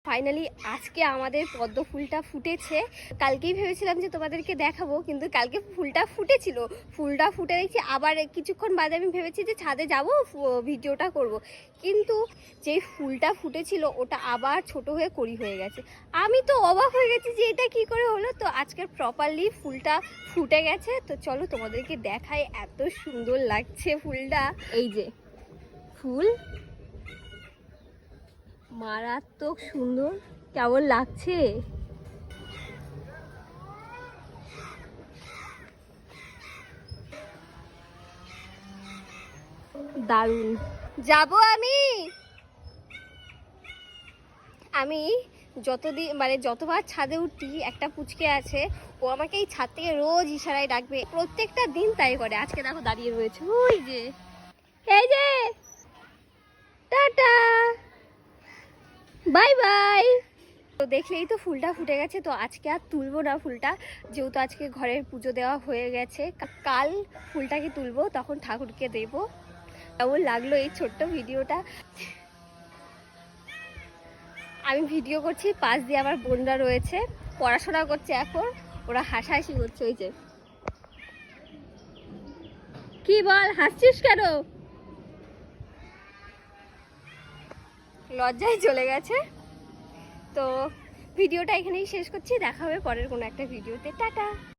Finally আজকে আমাদের পদ্ম ফুলটা ফুটেছে। কালকেই ভেবেছিলাম যে তোমাদেরকে দেখাবো, কিন্তু কালকে ফুলটা ফুটেছিল, ফুলটা ফুটে দেখছি আবার কিছুক্ষণ বাদে আমি ভেবেছি যে ছাদে যাব ভিডিওটা করব, কিন্তু যেই ফুলটা ফুটেছিল ওটা আবার ছোট হয়ে কড়ি হয়ে গেছে। আমি তো অবাক হয়ে গেছি যে এটা কি করে হলো। তো আজকে প্রপারলি ফুলটা ফুটে গেছে, তো চলো তোমাদেরকে দেখাই। এত সুন্দর লাগছে ফুলটা, এই যে ফুল মারাত্মক সুন্দর, কেমন লাগছে দারুণ। যাব আমি যতদিন মানে যতবার ছাদে উঠি একটা পুচকে আছে, ও আমাকে এই ছাদ থেকে রোজ ইশারায় ডাকবে, প্রত্যেকটা দিন তাই করে। আজকে দেখো দাঁড়িয়ে রয়েছে, ওই যে এই যে টাটা বাই বাই। তো দেখলেই তো ফুলটা ফুটে গেছে, তো আজকে আর তুলবো না ফুলটা, যেহেতু আজকে ঘরের পুজো দেওয়া হয়ে গেছে। কাল ফুলটাকে তুলবো, তখন ঠাকুরকে দেব। কেমন লাগলো এই ছোট্ট ভিডিওটা। আমি ভিডিও করছি, পাশ দিয়ে আমার বোনরা রয়েছে, পড়াশোনা করছে এখন, ওরা হাসাহাসি করছে। ওই যে কি বল, হাসছিস কেন? লজ্জায় চলে গেছে। তো ভিডিওটা এখানেই শেষ করছি, দেখা হবে পরের কোনো একটা ভিডিওতে। টাটা।